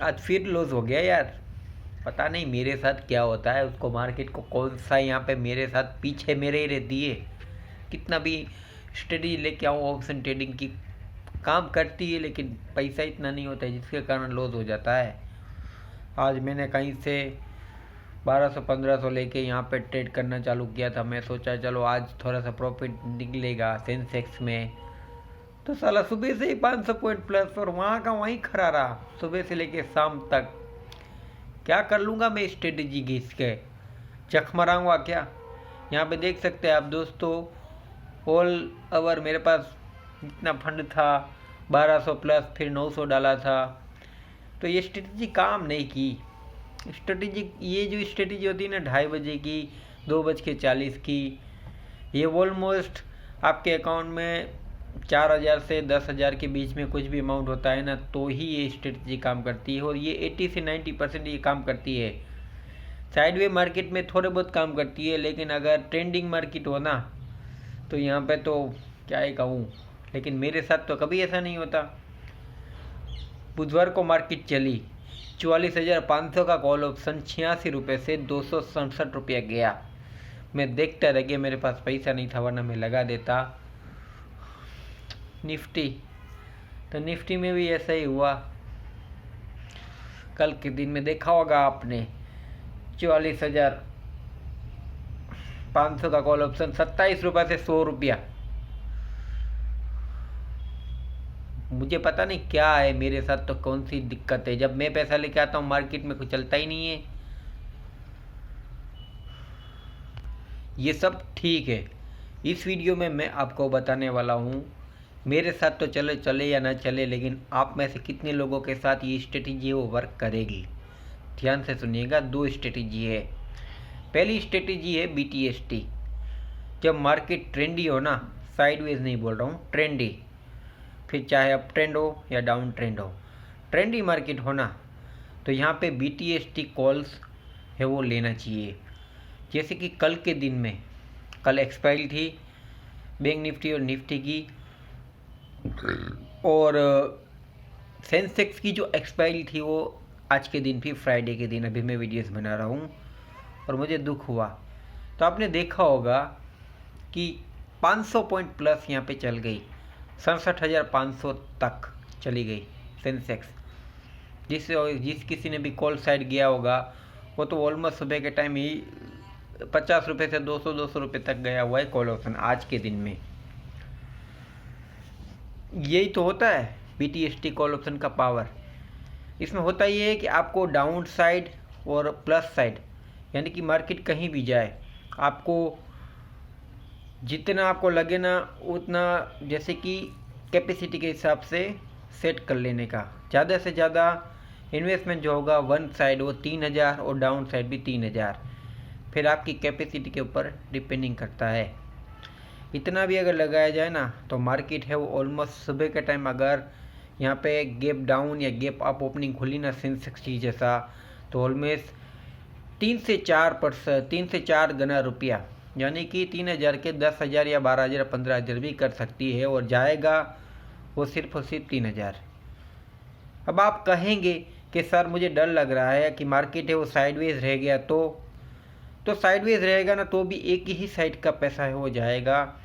आज फिर लॉस हो गया यार। पता नहीं मेरे साथ क्या होता है, उसको मार्केट को कौन सा यहाँ पे मेरे साथ पीछे मेरे ही रहती है। कितना भी स्टडी लेके आऊँ ऑप्शन ट्रेडिंग की, काम करती है लेकिन पैसा इतना नहीं होता है जिसके कारण लॉस हो जाता है। आज मैंने कहीं से 1200-1500 लेके यहाँ पे ट्रेड करना चालू किया था। मैं सोचा चलो आज थोड़ा सा प्रॉफिट निकलेगा सेंसेक्स में, तो साला सुबह से ही 500 पॉइंट प्लस, और वहाँ का वहीं खड़ा रहा सुबह से लेके शाम तक। क्या कर लूँगा मैं स्ट्रेटेजी घिस के, चख मराऊँगा क्या। यहाँ पे देख सकते हैं आप दोस्तों, ऑल ओवर मेरे पास जितना फंड था 1200 प्लस, फिर 900 डाला था, तो ये स्ट्रेटेजी काम नहीं की। स्ट्रेटेजी, ये जो स्ट्रेटेजी होती है ना 2:30 बजे की, 2:40 की, ये ऑलमोस्ट आपके अकाउंट में 4000 से 10,000 के बीच में कुछ भी अमाउंट होता है ना, तो ही ये स्ट्रेटजी काम करती है। और ये 80 से 90% ये काम करती है। साइडवे मार्केट में थोड़े बहुत काम करती है, लेकिन अगर ट्रेंडिंग मार्केट हो ना, तो यहाँ पे तो क्या ही कहूँ, लेकिन मेरे साथ तो कभी ऐसा नहीं होता। बुधवार को मार्केट चली, 44,500 का कॉल ऑप्शन 86 रुपये से 267 रुपया गया। मैं देखता रह गया, मेरे पास पैसा नहीं था वरना मैं लगा देता। निफ्टी, तो निफ्टी में भी ऐसा ही हुआ। कल के दिन में देखा होगा आपने, 44,500 का कॉल ऑप्शन 27 रुपये से 100 रुपया। मुझे पता नहीं क्या है मेरे साथ, तो कौन सी दिक्कत है, जब मैं पैसा लेके आता हूँ मार्केट में कुछ चलता ही नहीं है। ये सब ठीक है, इस वीडियो में मैं आपको बताने वाला हूँ मेरे साथ तो चले चले या ना चले, लेकिन आप में से कितने लोगों के साथ ये स्ट्रेटेजी वो वर्क करेगी। ध्यान से सुनिएगा, 2 स्ट्रेटेजी है। पहली स्ट्रेटेजी है BTST। जब मार्केट ट्रेंडी हो ना, साइडवेज नहीं बोल रहा हूँ, ट्रेंडी, फिर चाहे अप ट्रेंड हो या डाउन ट्रेंड हो, ट्रेंडी मार्केट हो ना, तो यहाँ पे BTST कॉल्स है वो लेना चाहिए। जैसे कि कल के दिन में, कल एक्सपायरी थी बैंक निफ्टी और निफ्टी की, और सेंसेक्स की जो एक्सपायरी थी वो आज के दिन भी, फ्राइडे के दिन अभी मैं वीडियोस बना रहा हूँ, और मुझे दुख हुआ। तो आपने देखा होगा कि 500 पॉइंट प्लस यहाँ पे चल गई, 67,500 तक चली गई सेंसेक्स। जिस किसी ने भी कॉल साइड गया होगा वो तो ऑलमोस्ट सुबह के टाइम ही 50 रुपये से 200 रुपये तक गया हुआ है कॉल ऑप्शन आज के दिन में। यही तो होता है BTST कॉल ऑप्शन का पावर। इसमें होता ये है कि आपको डाउन साइड और प्लस साइड, यानी कि मार्केट कहीं भी जाए, आपको जितना आपको लगे ना उतना, जैसे कि कैपेसिटी के हिसाब से सेट कर लेने का। ज़्यादा से ज़्यादा इन्वेस्टमेंट जो होगा वन साइड वो 3,000 और डाउन साइड भी 3,000, फिर आपकी कैपेसिटी के ऊपर डिपेंडिंग करता है। इतना भी अगर लगाया जाए ना, तो मार्केट है वो ऑलमोस्ट सुबह के टाइम अगर यहाँ पे गैप डाउन या गैप अप ओपनिंग खुली ना सेंसेक्स की जैसा, तो ऑलमोस्ट 3 से 4 गुना रुपया, यानी कि 3,000 के 10,000 या 12,000 15,000 भी कर सकती है, और जाएगा वो सिर्फ और सिर्फ 3,000। अब आप कहेंगे कि सर मुझे डर लग रहा है कि मार्केट है वो साइडवेज रह गया, तो साइडवेज रहेगा ना तो भी एक ही साइड का पैसा है वो जाएगा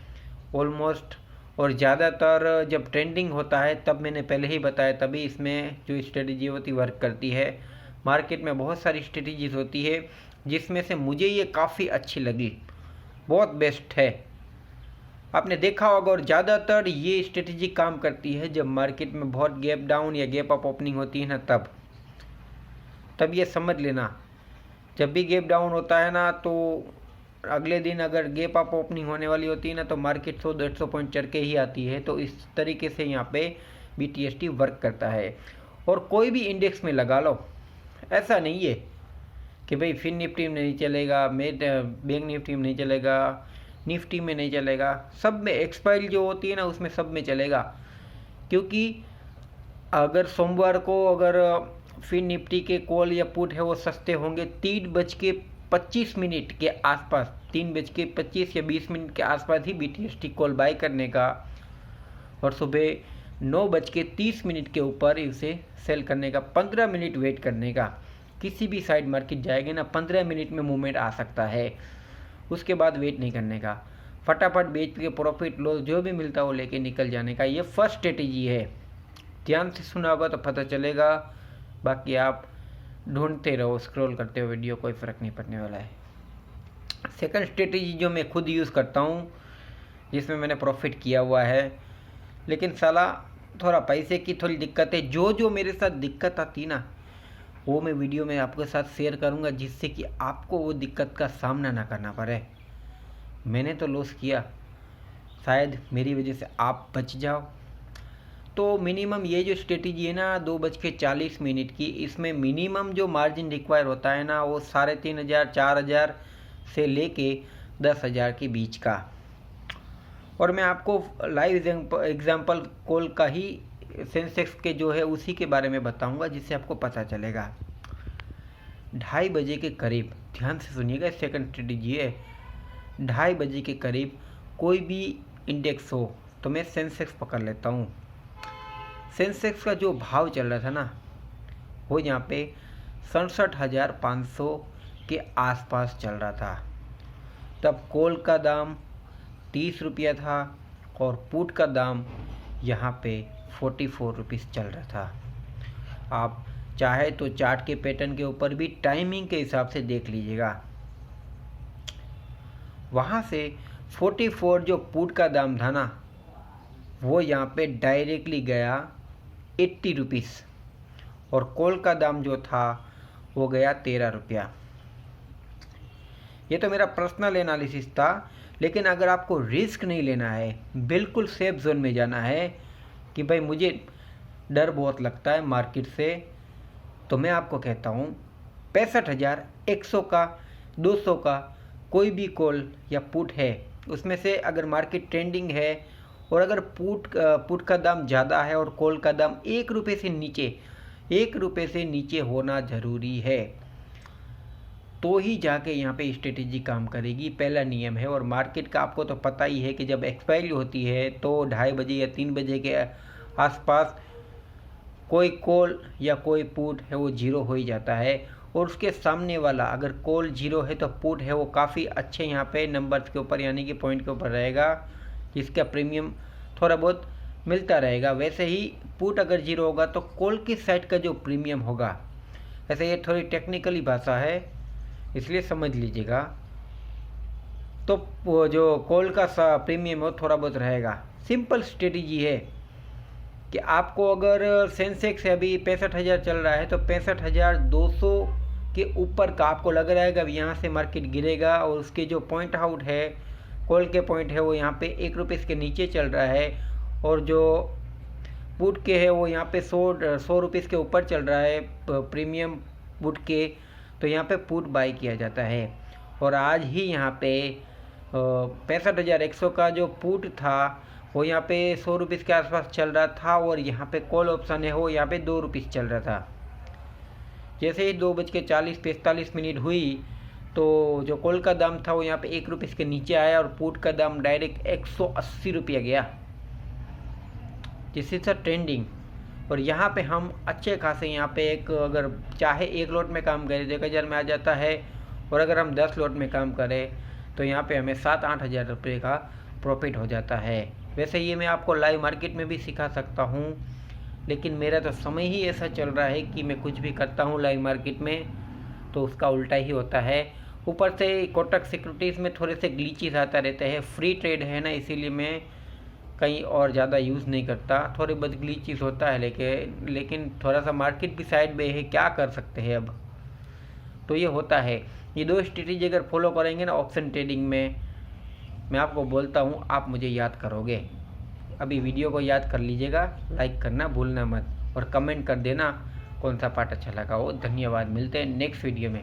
ऑलमोस्ट। और ज़्यादातर जब ट्रेंडिंग होता है, तब मैंने पहले ही बताया, तभी इसमें जो स्ट्रेटजी होती वर्क करती है। मार्केट में बहुत सारी स्ट्रेटजीज होती है, जिसमें से मुझे ये काफ़ी अच्छी लगी, बहुत बेस्ट है। आपने देखा होगा, और ज़्यादातर ये स्ट्रेटजी काम करती है जब मार्केट में बहुत गैप डाउन या गैप अप ओपनिंग होती है ना, तब ये समझ लेना, जब भी गैप डाउन होता है ना, तो अगले दिन अगर गैप अप ओपनिंग होने वाली होती है ना, तो मार्केट 100-150 पॉइंट चढ़ के ही आती है। तो इस तरीके से यहाँ पे BTST वर्क करता है। और कोई भी इंडेक्स में लगा लो, ऐसा नहीं है कि भाई फिर निफ्टी में नहीं चलेगा, बैंक निफ्टी में नहीं चलेगा, निफ्टी में नहीं चलेगा, सब में एक्सपायरी जो होती है ना उसमें सब में चलेगा। क्योंकि अगर सोमवार को अगर फिर निफ्टी के कॉल या पुट है वो सस्ते होंगे 3:25 के आसपास, 3:25 या 20 मिनट के आसपास ही BTST कॉल बाय करने का, और सुबह 9:30 के ऊपर इसे सेल करने का, 15 मिनट वेट करने का। किसी भी साइड मार्केट जाएगी ना 15 मिनट में मूवमेंट आ सकता है, उसके बाद वेट नहीं करने का, फटाफट बेच के प्रॉफिट लॉस जो भी मिलता है वो लेके निकल जाने का। ये फर्स्ट स्ट्रेटेजी है, ध्यान से सुना होगा तो पता चलेगा, बाकी आप ढूंढते रहो, स्क्रॉल करते हो वीडियो, कोई फ़र्क नहीं पड़ने वाला है। सेकंड स्ट्रेटेजी जो मैं खुद यूज़ करता हूँ, जिसमें मैंने प्रॉफिट किया हुआ है, लेकिन साला थोड़ा पैसे की थोड़ी दिक्कत है। जो मेरे साथ दिक्कत आती ना वो मैं वीडियो में आपके साथ शेयर करूँगा, जिससे कि आपको वो दिक्कत का सामना ना करना पड़े। मैंने तो लॉस किया, शायद मेरी वजह से आप बच जाओ। तो मिनिमम ये जो स्ट्रेटेजी है ना 2:40 की, इसमें मिनिमम जो मार्जिन रिक्वायर होता है ना वो 3,500 4,000 से लेके 10,000 के बीच का। और मैं आपको लाइव एग्जांपल कॉल का ही सेंसेक्स के जो है उसी के बारे में बताऊंगा, जिससे आपको पता चलेगा। 2:30 बजे के करीब, ध्यान से सुनिएगा, सेकंड स्ट्रेटेजी है। 2:30 बजे के करीब कोई भी इंडेक्स हो तो मैं सेंसेक्स पकड़ लेता हूँ। सेंसेक्स का जो भाव चल रहा था ना वो यहाँ पे 67,500 के आसपास चल रहा था। तब कॉल का दाम 30 रुपया था और पुट का दाम यहाँ पे 44 रुपीज़ चल रहा था। आप चाहे तो चार्ट के पैटर्न के ऊपर भी टाइमिंग के हिसाब से देख लीजिएगा। वहाँ से 44 जो पुट का दाम था ना वो यहाँ पे डायरेक्टली गया 80 रुपीज़ और कॉल का दाम जो था वो गया 13 रुपया। ये तो मेरा पर्सनल एनालिसिस था, लेकिन अगर आपको रिस्क नहीं लेना है, बिल्कुल सेफ जोन में जाना है कि भाई मुझे डर बहुत लगता है मार्केट से, तो मैं आपको कहता हूँ 65,100 का 200 का कोई भी कॉल या पुट है, उसमें से अगर मार्केट ट्रेंडिंग है और अगर पुट का दाम ज़्यादा है और कॉल का दाम 1 रुपये से नीचे होना ज़रूरी है, तो ही जाके यहाँ पे स्ट्रेटेजी काम करेगी। पहला नियम है। और मार्केट का आपको तो पता ही है कि जब एक्सपायरी होती है तो 2:30 बजे या 3 बजे के आसपास कोई कॉल या कोई पुट है वो जीरो हो ही जाता है, और उसके सामने वाला अगर कॉल जीरो है तो पुट है वो काफ़ी अच्छे यहाँ पे नंबर्स के ऊपर यानी कि पॉइंट के ऊपर रहेगा, जिसका प्रीमियम थोड़ा बहुत मिलता रहेगा। वैसे ही पुट अगर जीरो होगा तो कॉल की साइड का जो प्रीमियम होगा, ऐसे ये थोड़ी टेक्निकली भाषा है इसलिए समझ लीजिएगा, तो वो जो कॉल का प्रीमियम हो थोड़ा बहुत रहेगा। सिंपल स्ट्रेटेजी है कि आपको अगर सेंसेक्स अभी 65,000 चल रहा है तो 65,200 के ऊपर का आपको लग रहा है कि अब यहाँ से मार्केट गिरेगा, और उसके जो पॉइंट आउट है कॉल के पॉइंट है वो यहाँ पे 1 रुपये के नीचे चल रहा है, और जो पुट के है वो यहाँ पे 100 रुपीज़ के ऊपर चल रहा है प्रीमियम पुट के, तो यहाँ पे पुट बाई किया जाता है। और आज ही यहाँ पे 65,100 का जो पुट था वो यहाँ पे 100 रुपीज़ के आसपास चल रहा था, और यहाँ पे कॉल ऑप्शन है वो यहाँ पे 2 रुपीज़ चल रहा था। जैसे ही 2:40-45 हुई तो जो कॉल का दाम था वो यहाँ पे 1 रुपये के नीचे आया और पुट का दाम डायरेक्ट 180 रुपया गया, जिससे था ट्रेंडिंग। और यहाँ पे हम अच्छे खासे यहाँ पे एक अगर चाहे 1 लॉट में काम करें तो 1,000 में आ जाता है, और अगर हम 10 लॉट में काम करें तो यहाँ पे हमें 7-8 हज़ार रुपये का प्रॉफिट हो जाता है। वैसे ये मैं आपको लाइव मार्केट में भी सिखा सकता हूँ, लेकिन मेरा तो समय ही ऐसा चल रहा है कि मैं कुछ भी करता हूँ लाइव मार्केट में तो उसका उल्टा ही होता है। ऊपर से कोटक सिक्योरिटीज़ में थोड़े से ग्लिचेस आता रहते हैं, फ्री ट्रेड है ना, इसीलिए मैं कहीं और ज़्यादा यूज़ नहीं करता। थोड़े बहुत ग्लिचेस होता है लेकिन थोड़ा सा मार्केट भी साइड में है, क्या कर सकते हैं अब, तो ये होता है। ये 2 स्ट्रेटेजी अगर फॉलो करेंगे ना ऑप्शन ट्रेडिंग में, मैं आपको बोलता हूँ आप मुझे याद करोगे। अभी वीडियो को याद कर लीजिएगा, लाइक करना भूलना मत, और कमेंट कर देना कौन सा पार्ट अच्छा लगा हो। धन्यवाद, मिलते हैं नेक्स्ट वीडियो में।